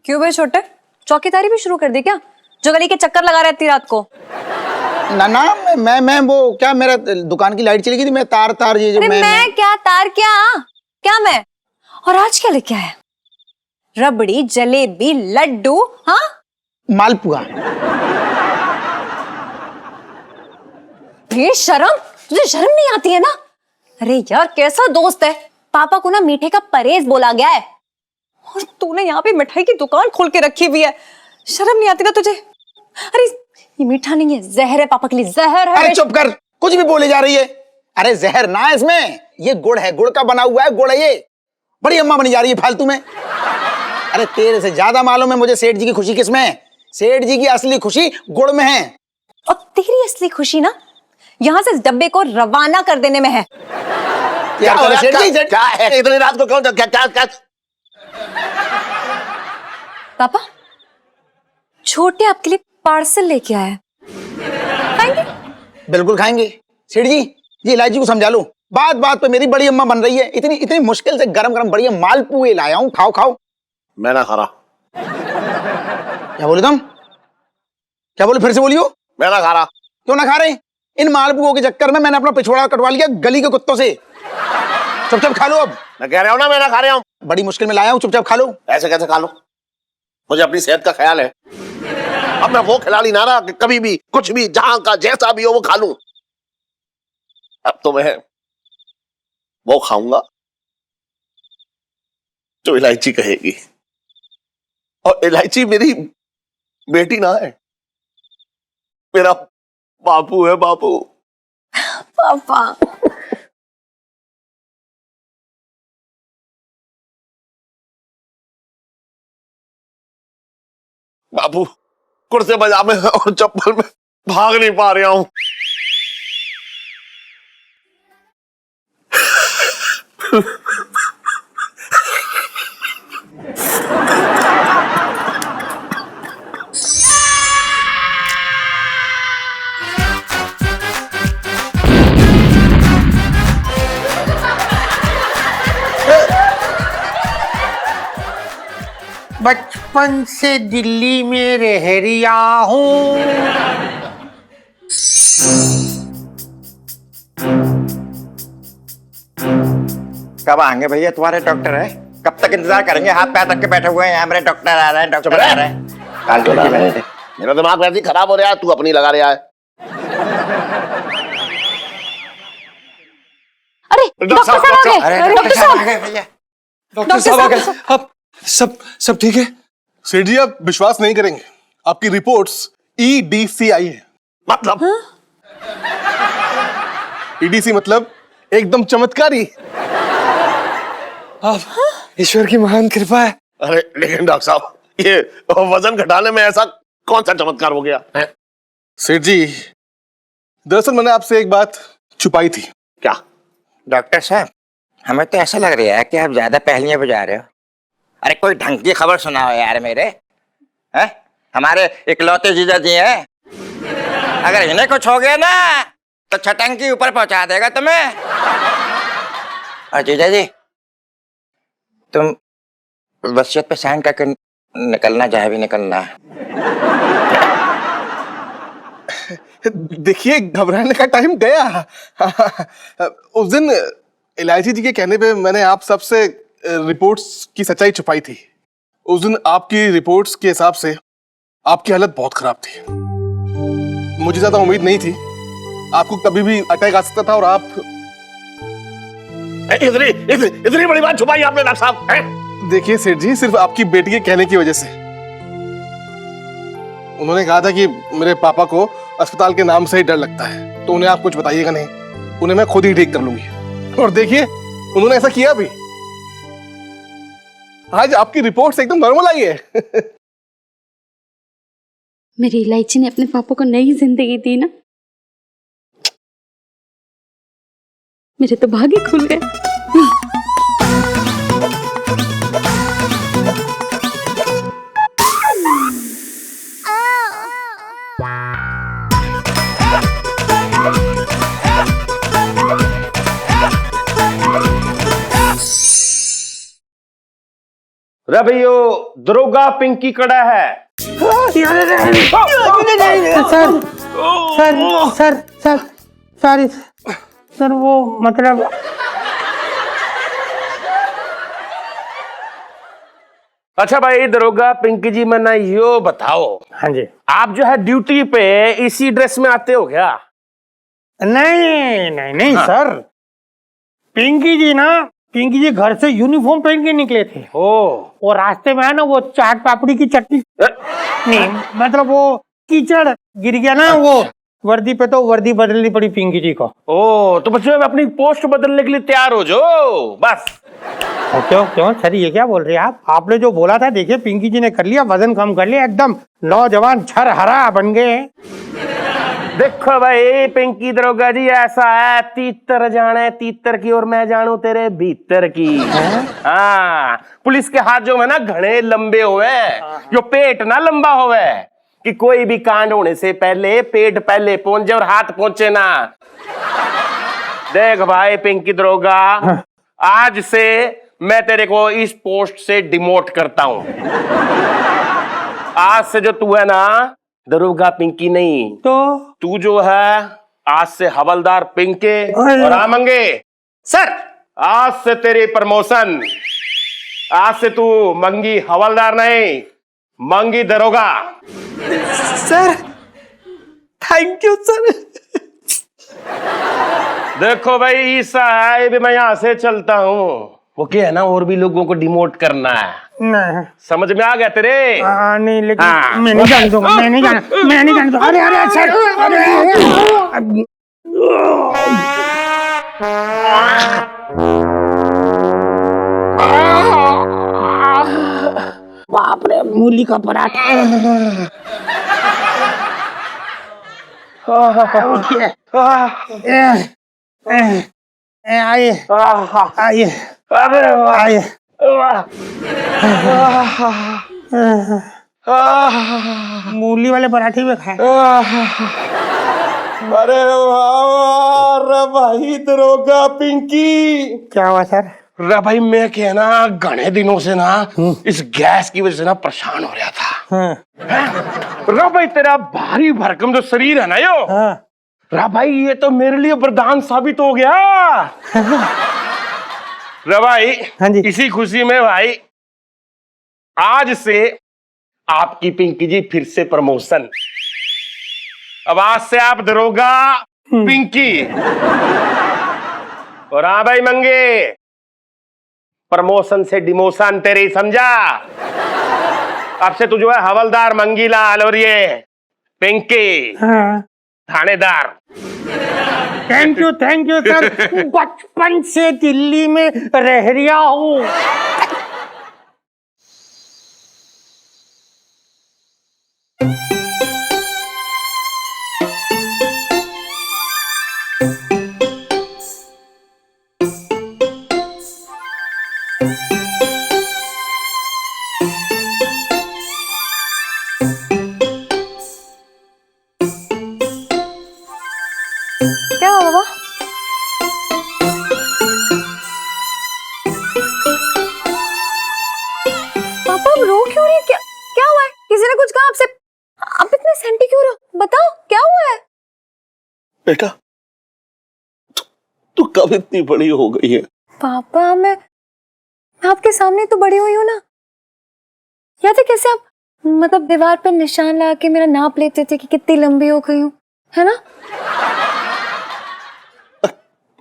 क्यों बे छोटे, चौकीदारी भी शुरू कर दी क्या? जो गली के चक्कर लगा रहती रात को। ना ना, मैं वो क्या, मेरा दुकान की लाइट चली गई थी, मैं तार ये जो मैं क्या तार क्या मैं। और आज क्या लेके आया? रबड़ी, जलेबी, लड्डू, हाँ मालपुआ। शर्म, तुझे शर्म नहीं आती है ना? अरे यार कैसा दोस्त है, पापा को ना मीठे का परहेज बोला गया है और तूने यहाँ पे मिठाई की दुकान खोल के रखी हुई है। शर्म नहीं आती ना तुझे? अरे ये मीठा नहीं है, जहर है, पापा के लिए जहर है। अरे चुप कर, कुछ भी बोले जा रही है। अरे जहर ना है इसमें, ये गुड़ है, गुड़ का बना हुआ है, गुड़ है ये। बड़ी अम्मा बनी जा रही है फालतू में। अरे तेरे से ज्यादा मालूम है मुझे सेठ जी की खुशी किसमें है। सेठ जी की असली खुशी गुड़ में है। और तेरी असली खुशी ना यहाँ से इस डब्बे को रवाना कर देने में है। क्या है इतनी रात को? कौन क्या? पापा छोटे आपके लिए पार्सल लेके आया है, खाएंगे? बिल्कुल खाएंगे। सेठ जी, ये इलायची को समझा लो, बात बात पे मेरी बड़ी अम्मा बन रही है। इतनी मुश्किल से गरम गरम बढ़िया मालपुए लाया हूं, खाओ खाओ। मैं ना खा रहा। क्या बोले तुम? क्या बोले, फिर से बोलियो। मैं ना खा रहा। क्यों ना खा रहे? इन मालपुओं के चक्कर में मैंने अपना पिछवाड़ा कटवा लिया गली के कुत्तों से। चुपचाप खा लो। अब मैं कह रहा हूं ना, मैं ना खा रहा हूं। बड़ी मुश्किल में लाया हूं, चुपचाप खा लो। ऐसे कैसे खा लो? मुझे अपनी सेहत का ख्याल है। अब मैं वो खिलाड़ी ना रहा कि कभी भी कुछ भी जहां का जैसा भी हो वो खा लूं। अब तो मैं वो खाऊंगा जो इलायची कहेगी। और इलायची मेरी बेटी ना है, मेरा बापू है, बापू। पापा बापू कुर्से पजामे और चप्पल में भाग नहीं पा रहा हूं। बचपन से दिल्ली में रह रिया हूँ। कब आएंगे भैया तुम्हारे डॉक्टर? है कब तक इंतजार करेंगे? हाथ पैर रख के बैठे हुए हैं, हमारे डॉक्टर आ रहे हैं, डॉक्टर आ रहे हैं। मेरा दिमाग वैसे ही खराब हो रहा है, तू अपनी लगा रहा है। अरे डॉक्टर साहब आ गए। अरे डॉक्टर साहब आ गए भैया। डॉक्टर साहब आ गए। आप सब ठीक है? सेठ जी आप विश्वास नहीं करेंगे, आपकी रिपोर्ट्स EDC आई है। मतलब EDC मतलब एकदम चमत्कारी। आप ईश्वर की महान कृपा है। अरे लेकिन डॉक्टर साहब, ये वजन घटाने में ऐसा कौन सा चमत्कार हो गया है? सेठ जी दरअसल मैंने आपसे एक बात छुपाई थी। क्या? डॉक्टर साहब हमें तो ऐसा लग रहा है कि आप ज्यादा पहेलियां बुझा रहे हो। अरे कोई ढंग की खबर सुनाओ यार मेरे। हैं? हमारे इकलौते जीजा जी हैं, अगर इन्हें कुछ हो गया ना तो छटंकी ऊपर पहुंचा देगा तुम्हें। और जीजा जी तुम वसीयत पे साइन करके निकलना, चाहे भी निकलना। देखिए घबराने का टाइम गया। उस दिन इलायची जी के कहने पे मैंने आप सबसे रिपोर्ट्स की सच्चाई छुपाई थी। उस दिन आपकी रिपोर्ट्स के हिसाब से आपकी हालत बहुत खराब थी। मुझे ज्यादा उम्मीद नहीं थी, आपको कभी भी अटैक आ सकता था और आप इतनी बड़ी बात छुपाई आपने डॉक्टर साहब। देखिए सेठ जी, सिर्फ आपकी बेटी के कहने की वजह से। उन्होंने कहा था कि मेरे पापा को अस्पताल के नाम से ही डर लगता है, तो उन्हें आप कुछ बताइएगा नहीं, उन्हें मैं खुद ही ठीक कर लूंगी। और देखिए उन्होंने ऐसा किया भी। आज आपकी रिपोर्ट्स एकदम नॉर्मल आई है। मेरी इलायची ने अपने पापा को नई जिंदगी दी ना, मेरे तो भाग्य खुल गए। रे भैयो दरोगा पिंकी कड़ा है। Sir sir sir sir sorry sir, वो मतलब अच्छा भाई दरोगा पिंकी जी, मैं ना यो बताओ, हाँ जी। आप जो है ड्यूटी पे इसी ड्रेस में आते हो क्या? नहीं नहीं नहीं हाँ। सर, पिंकी जी घर से यूनिफॉर्म पहन के निकले थे। ओ और रास्ते में है ना वो चाट पापड़ी की चटनी, नहीं मतलब वो कीचड़ गिर गया ना, वो वर्दी पे, तो वर्दी बदलनी पड़ी पिंकी जी को। ओ तो बच्चों अपनी पोस्ट बदलने के लिए तैयार हो जो बस। क्यों क्यों सर, ये क्या बोल रहे हैं आप? आपने जो बोला था, देखिए पिंकी जी ने कर लिया, वजन कम कर लिया, एकदम नौजवान छर हरा बन गए। देखो भाई पिंकी दरोगा जी, ऐसा है तीतर जाने तीतर की और मैं जानू तेरे भीतर की। हाँ, पुलिस के हाथ जो है ना घने लंबे हुए, जो पेट ना लंबा हुए, कि कोई भी कांड होने से पहले पेट पहले पहुंचे और हाथ पहुंचे ना। देख भाई पिंकी दरोगा, आज से मैं तेरे को इस पोस्ट से डिमोट करता हूं। आज से जो तू है ना दरोगा पिंकी नहीं, तो तू जो है आज से हवलदार पिंके और आमंगे। सर आज से तेरी प्रमोशन, आज से तू मंगी हवलदार नहीं, मंगी दरोगा। Sir thank you sir. देखो भाई साहब, मैं यहां से चलता हूँ, वो क्या है ना और भी लोगों को डिमोट करना है। नहीं समझ में आ गया तेरे? नहीं, लेकिन हाँ। मैं नहीं जान दूंगा, मैं नहीं जान। अरे अरे सर, बाप रे, मूली का पराठा। उठिए, आइए आइए आइए। मूली वाले पराठे में खाए। अरे भाई दरोगा पिंकी। क्या हुआ सर? रे भाई मैं क्या ना घने दिनों से ना इस गैस की वजह से ना परेशान हो रहा था। हाँ रे भाई तेरा भारी भरकम जो शरीर है ना यो, हाँ रे भाई ये तो मेरे लिए वरदान साबित हो गया। रे भाई हाँ जी। इसी खुशी में भाई आज से आपकी पिंकी जी फिर से प्रमोशन। अब आज से आप दरोगा पिंकी। और हाँ भाई मंगे, प्रमोशन से डिमोशन तेरी, समझा? अब से तू जो है हवलदार मंगीलाल और ये पिंकी हाँ। थानेदार। Thank you sir. बचपन से दिल्ली में रह रहा हूँ। क्या हुआ बाबा? पापा आप रो क्यों रही? क्या क्या हुआ है? किसी ने कुछ कहा आपसे? आप इतने सेंटी क्यों हो? बताओ क्या हुआ है? बेटा तू कब इतनी बड़ी हो गई है? पापा मैं आपके सामने तो बड़ी हुई हूँ ना। याद है कैसे आप मतलब दीवार पे निशान लगा के मेरा नाप लेते थे कि कितनी लंबी हो गई हूँ, है ना?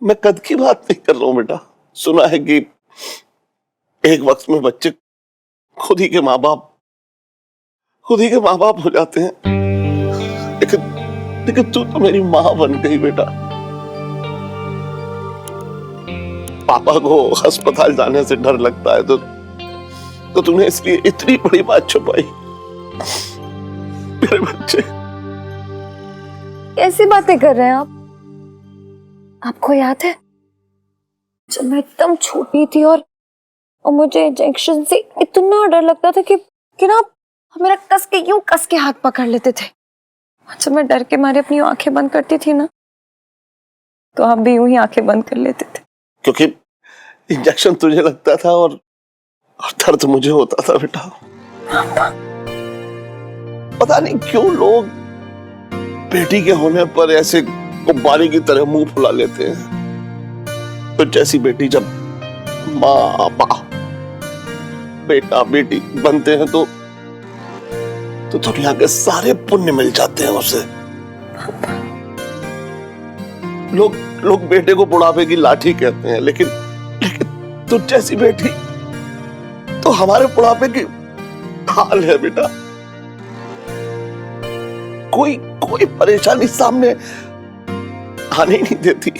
मैं कद की बात नहीं कर रहा हूं बेटा। सुना है कि एक वक्त में बच्चे खुद ही के माँ बाप हो जाते हैं, लेकिन तू तो मेरी माँ बन गई बेटा। पापा को अस्पताल जाने से डर लगता है तो तूने इसलिए इतनी बड़ी बात छुपाई। मेरे बच्चे कैसी बातें कर रहे हैं आप? आपको याद है जब मैं एकदम छोटी थी और मुझे इंजेक्शन से इतना डर लगता था कि ना आप मेरा कस के हाथ पकड़ लेते थे। जब मैं डर के मारे अपनी आंखें बंद करती थी ना, तो आप भी यूं ही आंखें बंद कर लेते थे। क्योंकि इंजेक्शन तुझे लगता था और और दर्द मुझे होता था बेटा। पता नहीं क्यों लोग बेटी के होने पर ऐसे गुब्बारे की तरह मुंह फुला लेते हैं। तो जैसी बेटी जब माँ बाप बेटा बेटी बनते हैं तो दुनिया के सारे पुण्य मिल जाते हैं उसे। लोग बेटे को बुढ़ापे की लाठी कहते हैं, लेकिन तो जैसी बेटी तो हमारे बुढ़ापे की ढाल है बेटा। कोई परेशानी सामने आने ही नहीं देती।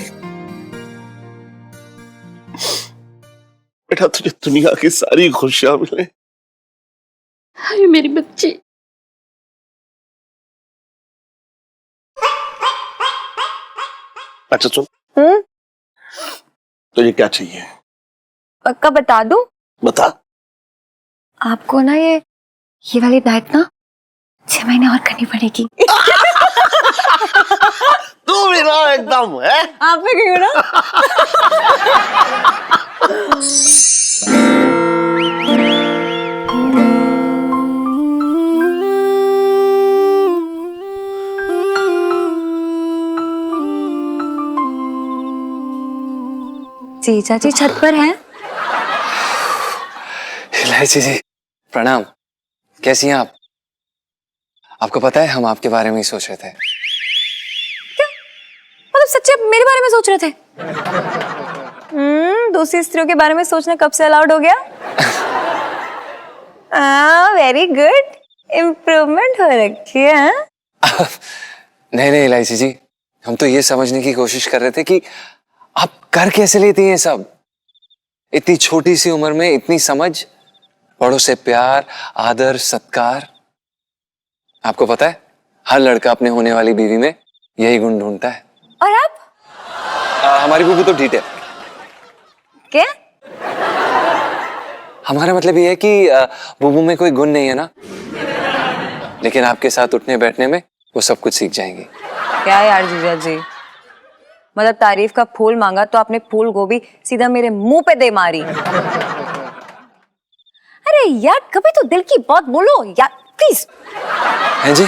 बेटा तुझे दुनिया की सारी खुशियां मिले। हाय मेरी बच्ची। अच्छा सुन, तुझे क्या चाहिए? पक्का बता दूं? बता। आपको ना ये वाली डाइट ना 6 महीने और करनी पड़ेगी। तू भी ना एकदम है। आप भी क्यों ना? जीजा जी छत पर हैं? इलायची जी प्रणाम। कैसी हैं आप? आपको पता है हम आपके बारे में ही सोच रहे थे। क्या? मतलब सच्चे मेरे बारे में सोच रहे थे? दूसरी स्त्रियों के बारे में सोचना कब से अलाउड हो गया? वेरी गुड, इम्प्रूवमेंट हो रखी है। नहीं इलायची जी, हम तो ये समझने की कोशिश कर रहे थे कि आप कर कैसे लेती हैं सब। इतनी छोटी सी उम्र में इतनी समझ, बड़ों से प्यार, आदर, सत्कार। आपको पता है हर लड़का अपने होने वाली बीवी में यही गुण ढूंढता है। और आप? हमारी बुबू तो ढीठ है। क्या? हमारा मतलब ये है कि बुबू में कोई गुण नहीं है ना, लेकिन आपके साथ उठने बैठने में वो सब कुछ सीख जाएंगी। क्या यार जीजा जी, मतलब तारीफ का फूल मांगा तो आपने फूल गोभी सीधा मेरे मुंह पे दे मारी। अरे यार कभी तो दिल की बात बोलो यार, प्लीज। हैं जी?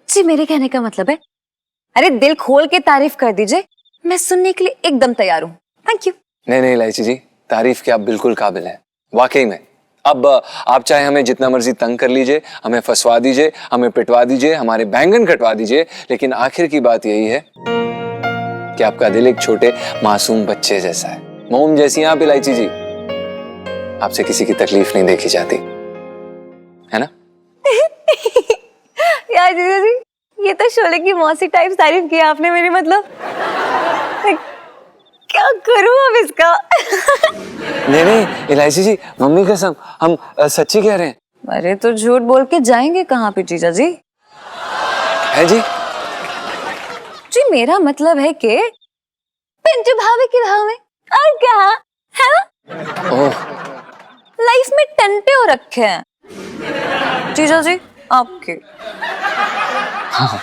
जी मेरे कहने का मतलब है, अरे दिल खोल के तारीफ कर दीजिए, मैं सुनने के लिए एकदम तैयार हूँ। Thank you. नहीं इलायची जी, तारीफ के आप बिल्कुल काबिल हैं, वाकई में। अब आप चाहे हमें जितना मर्जी तंग कर लीजिए, हमें फंसवा दीजिए, हमें पिटवा दीजिए, हमारे बैंगन कटवा दीजिए, लेकिन आखिर की बात यही है कि आपका दिल एक छोटे मासूम बच्चे जैसा है। मोम जैसी हैं आप इलायची जी। आपसे किसी की तकलीफ नहीं देखी जाती, है ना? यार जीजा जी, ये तो शोले की मौसी टाइप तारीफ की आपने मेरी, मतलब क्या करूं अब इसका? नहीं इलायची जी, मम्मी कसम, हम सच्ची कह रहे हैं। अरे तो झूठ बोल के जाएंगे कहाँ पे जीजा जी? है जी? जी मेरा मतलब है कि पिंटू भाभी के भाव में और क्या है ना? ओह, लाइफ में टंटे हो रखे हैं जीजा जी आपके। हाँ।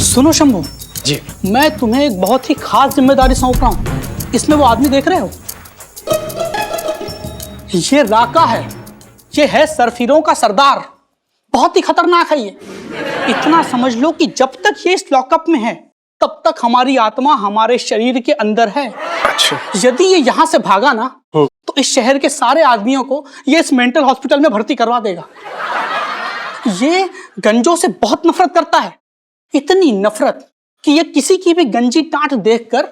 सुनो शंभू जी, मैं तुम्हें एक बहुत ही खास जिम्मेदारी सौंप रहा हूं। इसमें वो आदमी देख रहे हो, ये राका है, ये है सरफिरों का सरदार। बहुत ही खतरनाक है ये। इतना समझ लो कि जब तक ये इस लॉकअप में है तब तक हमारी आत्मा हमारे शरीर के अंदर है। अच्छा। यदि ये यहाँ से भागा ना तो इस शहर के सारे आदमियों को ये इस मेंटल हॉस्पिटल में भर्ती करवा देगा। ये गंजों से बहुत नफरत करता है, इतनी नफरत कि ये किसी की भी गंजी टाट देखकर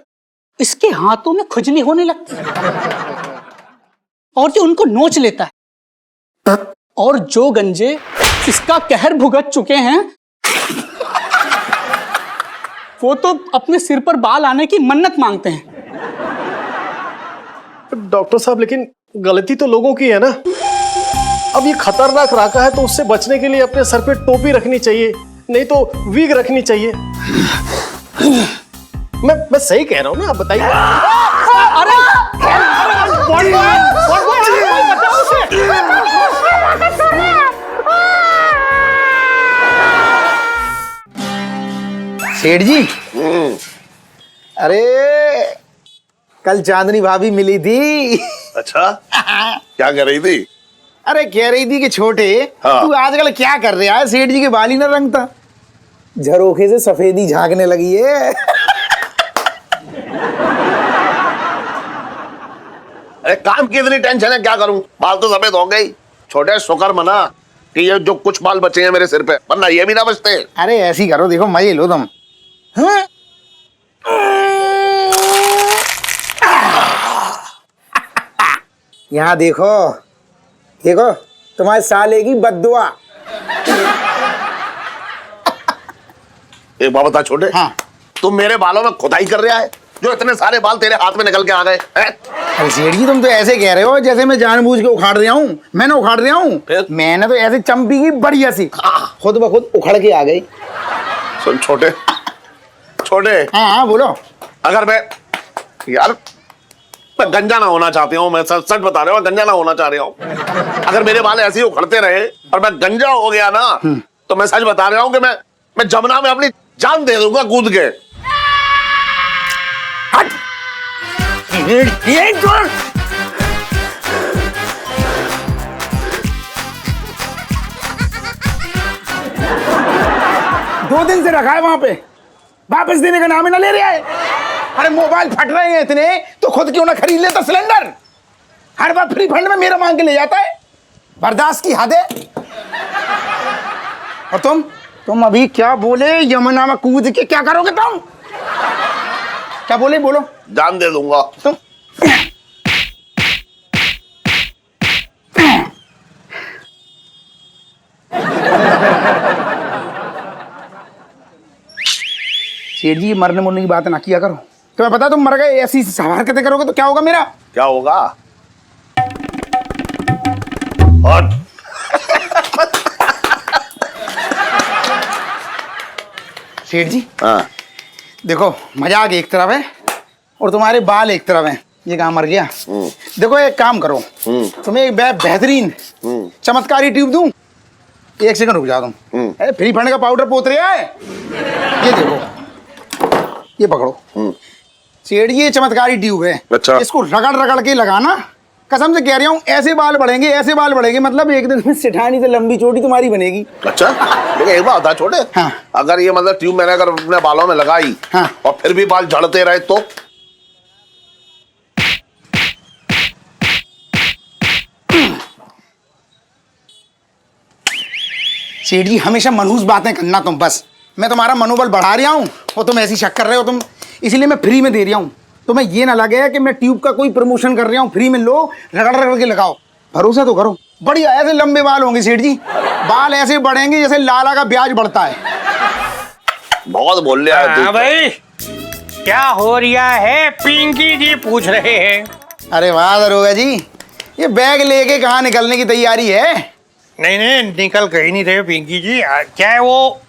इसके हाथों में खुजली होने लगती है और ये उनको नोच लेता है। और जो गंजे इसका कहर भुगत चुके हैं वो तो अपने सिर पर बाल आने की मन्नत मांगते हैं। डॉक्टर साहब, लेकिन गलती तो लोगों की है ना। अब ये खतरनाक राका है तो उससे बचने के लिए अपने सर पे टोपी रखनी चाहिए, नहीं तो विग रखनी चाहिए। मैं सही कह रहा हूँ ना, आप बताइए। सेठ जी, अरे कल चांदनी भाभी मिली थी। अच्छा, क्या कह रही थी? अरे कह रही थी कि छोटे, हाँ। तू आजकल क्या कर रहा है? सेठ जी के बाल ही ना रंगता, झरोखे से सफेदी झांकने लगी है। अरे काम की इतनी टेंशन है, क्या करूं? बाल तो सफेद हो गई। छोटे शुक्र मना कि ये जो कुछ बाल बचे हैं मेरे सिर पे, वरना ये भी ना बचते। अरे ऐसी करो, देखो मजे लो तुम। हाँ? यहाँ देखो, देखो तुम्हारे साले की बद्दुआ। एक बात बता छोटे, हाँ। तुम मेरे बालों में खुदाई कर रहा है, जो इतने सारे बाल तेरे हाथ में निकल के आ गए हैं? अरे सेठ जी, तुम तो ऐसे कह रहे हो जैसे मैं जानबूझ के उखाड़ रहा हूँ। मैंने उखाड़ रहा हूँ? फिर? मैंने तो ऐसे चंपी की बढ़िया सी खुद ब खुद उखड़ के आ गई। सुन छोटे, छोटे, हाँ हाँ बोलो। अगर यार मैं गंजा ना होना चाहती हूँ, मैं सच सच बता रहा हूँ, गंजा ना होना चाह रहा हूँ। अगर मेरे बाल ऐसे ही उखड़ते रहे और मैं गंजा हो गया ना, तो मैं सच बता रहा हूँ कि मैं जमुना में अपनी जान दे दूंगा कूद के। दो दिन से रखा है वहां पे, वापस देने का नाम ही ना ले रहा है। अरे मोबाइल फट रहे हैं इतने, तो खुद क्यों ना खरीद लेता सिलेंडर? हर बार फ्री फंड में मेरा मांग के ले जाता है, बर्दाश्त की हद है। और तुम अभी क्या बोले? यमुना में कूद के क्या करोगे तुम? क्या बोले? बोलो। जान दे दूंगा। तुम सेठ जी, मरने मुरने की बात ना किया करो। तुम्हें पता तुम मर गए, ऐसी हरकतें करोगे तो क्या होगा मेरा? क्या होगा? और सेठ जी हाँ, देखो, मजाक एक तरफ है और तुम्हारे बाल एक तरफ है। ये कहाँ मर गया? देखो एक काम करो, तुम्हें एक बेहतरीन चमत्कारी ट्यूब दूं। एक सेकंड रुक जाओ तुम। अरे फ्री फंड का पाउडर पोत रहा है, ये देखो, ये पकड़ो। सेठ जी, ये चमत्कारी ट्यूब है। अच्छा। इसको रगड़ रगड़ के लगाना, कसम से कह रहा हूँ, ऐसे बाल बढ़ेंगे, ऐसे बाल बढ़ेंगे, मतलब एक दिन में सेठानी से लंबी चोटी तुम्हारी बनेगी। अच्छा, लेकिन एक बात बता छोटे, हाँ। अगर ये मतलब ट्यूब मैंने अगर अपने बालों में लगाई, हाँ। और फिर भी बाल झड़ते रहे तो? सेठ जी, हमेशा मनहूस बातें करना तुम, बस मैं तुम्हारा मनोबल बढ़ा रहा हूँ और तुम ऐसी शक कर रहे हो तुम, इसलिए मैं फ्री में दे रहा हूँ। तुम्हें ये ना लगे कि मैं ट्यूब का कोई प्रमोशन कर रहा हूँ। फ्री में लो, रगड़ रगड़ के लगाओ, भरोसा तो करो, बढ़िया ऐसे लंबे बाल होंगे सेठ जी। बाल ऐसे बढ़ेंगे जैसे लाला का ब्याज बढ़ता है। बहुत बोल रहा है हाँ तू। भाई, क्या हो रहा है? पिंकी जी पूछ रहे हैं। अरे वाह दरोगा जी, ये बैग लेके कहाँ निकलने की तैयारी है? नहीं नहीं, निकल कहीं नहीं रहे पिंकी जी। क्या है वो,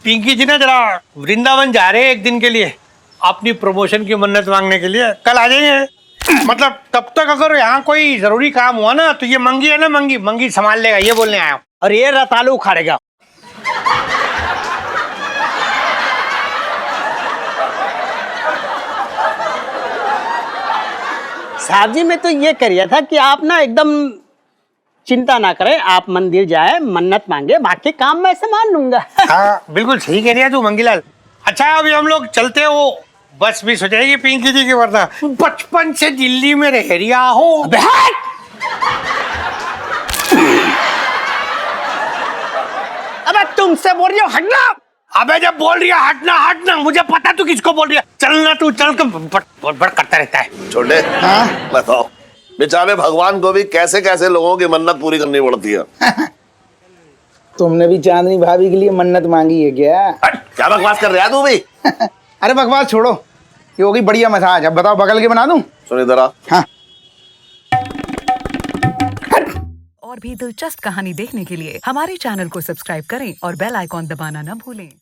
पिंकी जी ना जरा वृंदावन जा रहे हैं एक दिन के लिए, अपनी प्रमोशन की मन्नत मांगने के लिए। कल आ जाएंगे। मतलब तब तक अगर यहाँ कोई जरूरी काम हुआ ना, तो ये मंगी है ना, मंगी संभाल लेगा, ये बोलने आया हूँ। और ये रतालू उखाड़ेगा। साहब जी, मैं तो ये कर रहा था कि आप ना एकदम चिंता ना करें, आप मंदिर जाए, मन्नत मांगे, बाकी काम मैं संभाल लूंगा। हाँ बिल्कुल सही कह रही है तू मंगीलाल। अच्छा, अभी हम लोग चलते हो, बस भी हो जाएगी पिंकी जी की, वरना बचपन से दिल्ली में रह रिया हो। अबे तुमसे बोल रही हो हटना। अबे जब बोल रही है हटना हटना, मुझे पता तू किसको बोल रही है। चलना, तू चल के बड़ करता रहता है। छोटे, बताओ बेचारे भगवान को भी कैसे कैसे लोगों की मन्नत पूरी करनी पड़ती है। तुमने भी चांदनी भाभी के लिए मन्नत मांगी है क्या? क्या बकवास कर रहा है तू भी? अरे बकवास छोड़ो, ये होगी बढ़िया मसाज। अब बताओ बगल के बना दूं? सुन इधर आ। हाँ। और भी दिलचस्प कहानी देखने के लिए हमारे चैनल को सब्सक्राइब करें और बेल आइकॉन दबाना न भूलें।